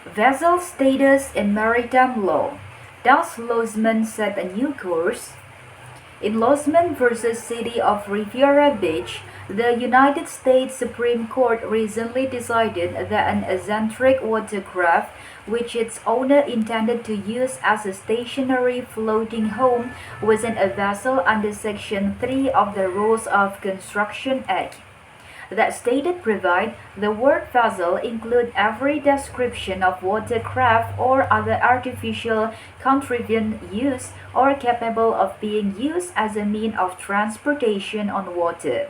Vessel status in maritime law. Does Lozman set a new course? In Lozman versus City of Riviera Beach, the United States Supreme Court recently decided that an eccentric watercraft, which its owner intended to use as a stationary floating home, wasn't a vessel under Section 3 of the Rules of Construction Act. That stated provide the word vessel include every description of watercraft or other artificial contrivance used or capable of being used as a mean of transportation on water.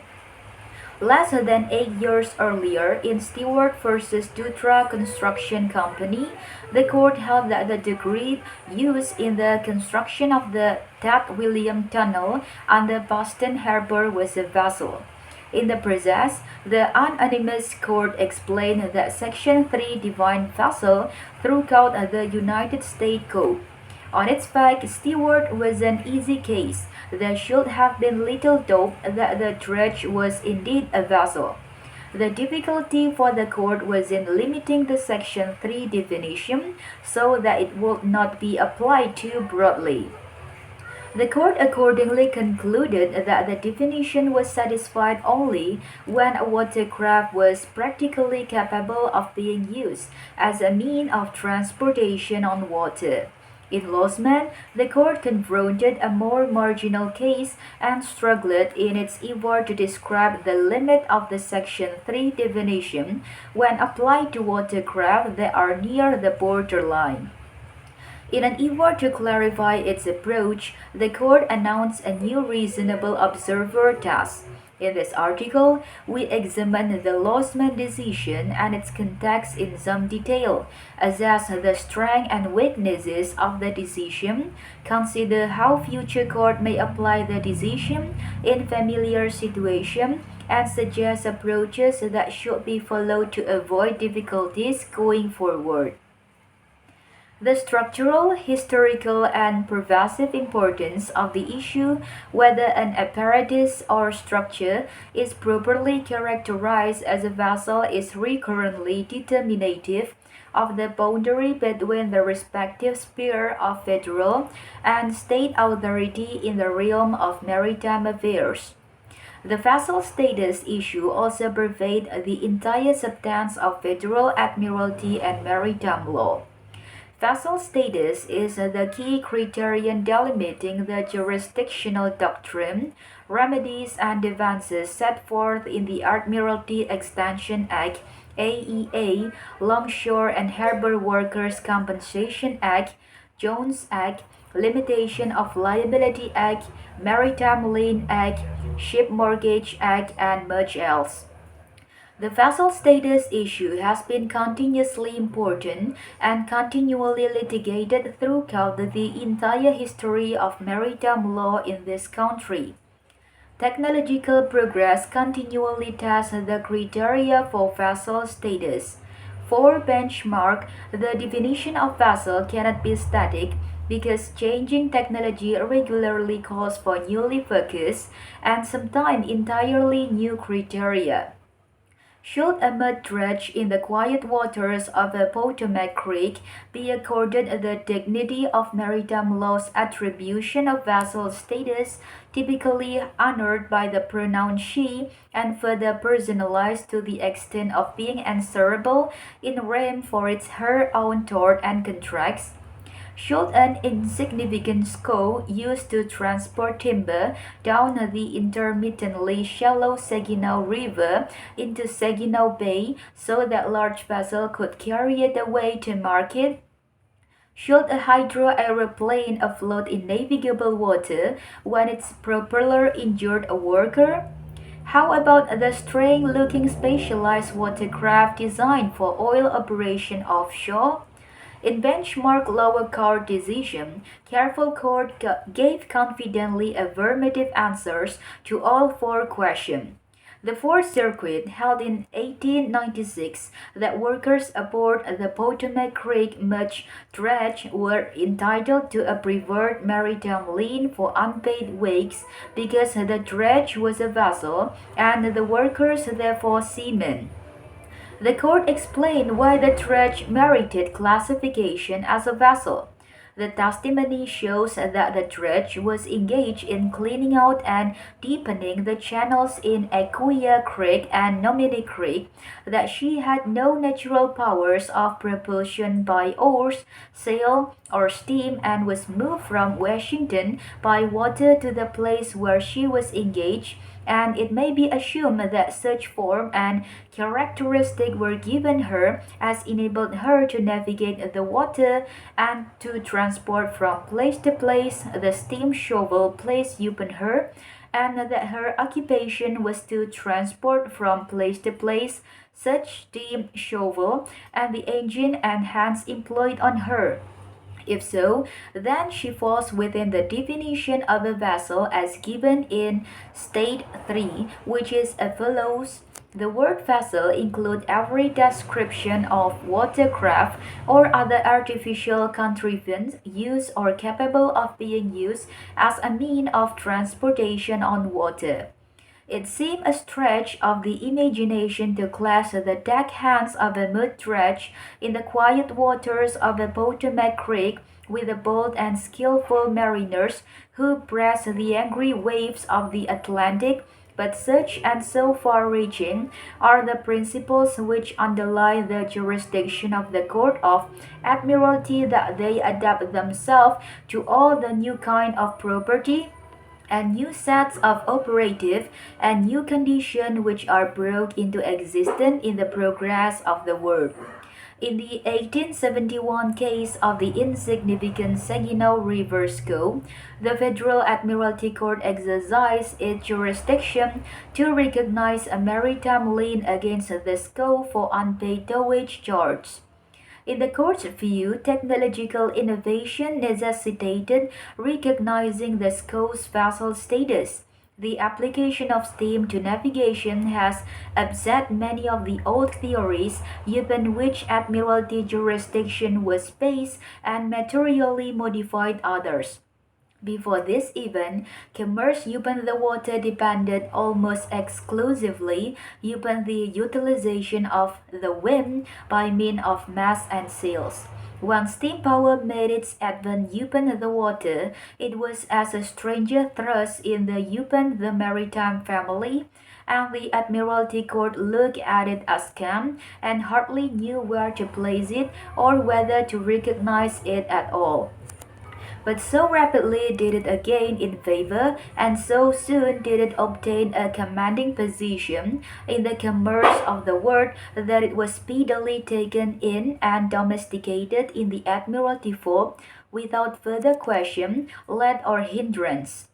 Less than 8 years earlier, in Stewart versus Dutra Construction Company, the court held that the degree used in the construction of the Ted Williams Tunnel under Boston Harbor was a vessel. In the process, the unanimous court explained that Section 3 defined vessel throughout the United States Code. On its face, Stewart was an easy case. There should have been little doubt that the dredge was indeed a vessel. The difficulty for the court was in limiting the Section 3 definition so that it would not be applied too broadly. The court accordingly concluded that the definition was satisfied only when a watercraft was practically capable of being used as a mean of transportation on water. In Lozman, the court confronted a more marginal case and struggled in its effort to describe the limit of the Section 3 definition when applied to watercraft that are near the borderline. In an effort to clarify its approach, the court announced a new reasonable observer test. In this article, we examine the Lozman decision and its context in some detail, assess the strengths and weaknesses of the decision, consider how future court may apply the decision in familiar situations, and suggest approaches that should be followed to avoid difficulties going forward. The structural, historical, and pervasive importance of the issue whether an apparatus or structure is properly characterized as a vessel is recurrently determinative of the boundary between the respective sphere of federal and state authority in the realm of maritime affairs. The vessel status issue also pervades the entire substance of federal admiralty and maritime law. Vessel status is the key criterion delimiting the jurisdictional doctrine, remedies, and defenses set forth in the Admiralty Extension Act, AEA, Longshore and Harbor Workers' Compensation Act, Jones Act, Limitation of Liability Act, Maritime Lien Act, Ship Mortgage Act, and much else. The vessel status issue has been continuously important and continually litigated throughout the entire history of maritime law in this country. Technological progress continually tests the criteria for vessel status. For benchmark, the definition of vessel cannot be static because changing technology regularly calls for newly focused and sometimes entirely new criteria. Should a mud dredge in the quiet waters of the Potomac Creek be accorded the dignity of maritime law's attribution of vessel status, typically honored by the pronoun she and further personalized to the extent of being answerable in rem for its her own tort and contracts? Should an insignificant scow used to transport timber down the intermittently shallow Saginaw River into Saginaw Bay so that large vessels could carry it away to market? Should a hydro-aeroplane afloat in navigable water when its propeller injured a worker? How about the strange-looking specialized watercraft designed for oil operation offshore? In benchmark lower court decision, careful court gave confidently affirmative answers to all four questions. The Fourth Circuit held in 1896 that workers aboard the Potomac Creek mud dredge were entitled to a preferred maritime lien for unpaid wakes because the dredge was a vessel and the workers therefore seamen. The court explained why the dredge merited classification as a vessel. The testimony shows that the dredge was engaged in cleaning out and deepening the channels in Aquia Creek and Nomini Creek, that she had no natural powers of propulsion by oars, sail, or steam, and was moved from Washington by water to the place where she was engaged, and it may be assumed that such form and characteristic were given her as enabled her to navigate the water and to transport from place to place the steam shovel placed upon her, and that her occupation was to transport from place to place such steam shovel and the engine and hands employed on her. If so, then she falls within the definition of a vessel as given in State 3, which is as follows. The word vessel includes every description of watercraft or other artificial contrivance used or capable of being used as a mean of transportation on water. It seemed a stretch of the imagination to class the deckhands of a mud dredge in the quiet waters of the Potomac Creek with the bold and skillful mariners who breast the angry waves of the Atlantic, but such and so far-reaching are the principles which underlie the jurisdiction of the Court of Admiralty that they adapt themselves to all the new kind of property and new sets of operative and new conditions which are brought into existence in the progress of the world. In the 1871 case of the insignificant Saginaw River scow, the Federal Admiralty Court exercised its jurisdiction to recognize a maritime lien against the scow for unpaid towage charge. In the court's view, technological innovation necessitated recognizing the SCO's vessel status. The application of steam to navigation has upset many of the old theories upon which admiralty jurisdiction was based and materially modified others. Before this event, commerce upon the water depended almost exclusively upon the utilization of the wind by means of masts and sails. Once steam power made its advent upon the water, it was as a stranger thrust in upon the maritime family, and the Admiralty Court looked at it askance and hardly knew where to place it or whether to recognize it at all. But so rapidly did it gain in favor, and so soon did it obtain a commanding position in the commerce of the world, that it was speedily taken in and domesticated in the Admiralty fort without further question, let or hindrance.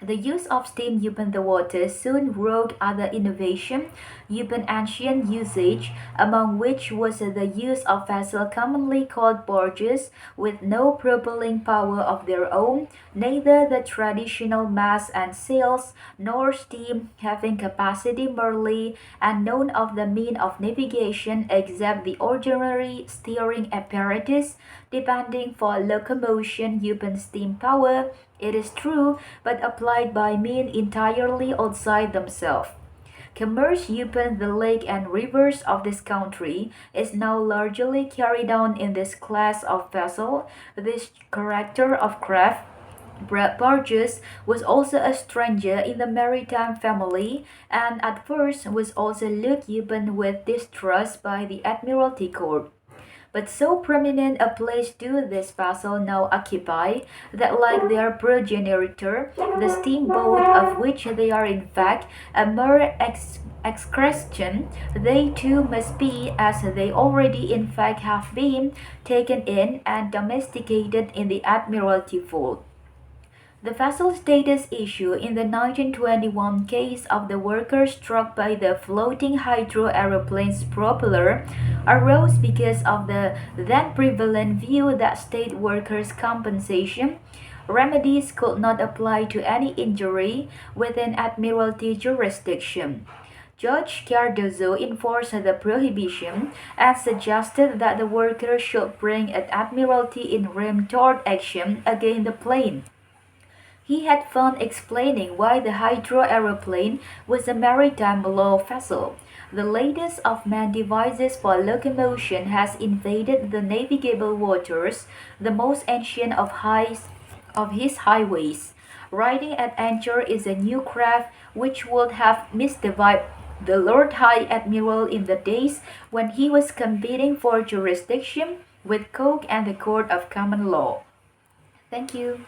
The use of steam upon the water soon wrought other innovation upon ancient usage, among which was the use of vessels commonly called barges, with no propelling power of their own, neither the traditional masts and sails, nor steam, having capacity merely, and none of the means of navigation except the ordinary steering apparatus, depending for locomotion upon steam power, it is true, but applied by men entirely outside themselves. Commerce upon the lake and rivers of this country is now largely carried on in this class of vessel. This character of craft, barges, was also a stranger in the maritime family, and at first was also looked upon with distrust by the Admiralty Court. But so prominent a place do this vessel now occupy, that like their progenitor, the steamboat, of which they are in fact a mere excretion, they too must be, as they already in fact have been, taken in and domesticated in the Admiralty fold. The vessel status issue in the 1921 case of the workers struck by the floating hydro aeroplane's propeller arose because of the then prevalent view that state workers' compensation remedies could not apply to any injury within Admiralty jurisdiction. Judge Cardozo enforced the prohibition and suggested that the workers should bring an Admiralty in rem tort action against the plane. He had fun explaining why the hydro aeroplane was a maritime law vessel. The latest of man's devices for locomotion has invaded the navigable waters, the most ancient of his highways. Riding at anchor is a new craft which would have mystified the Lord High Admiral in the days when he was competing for jurisdiction with Coke and the Court of Common Law. Thank you.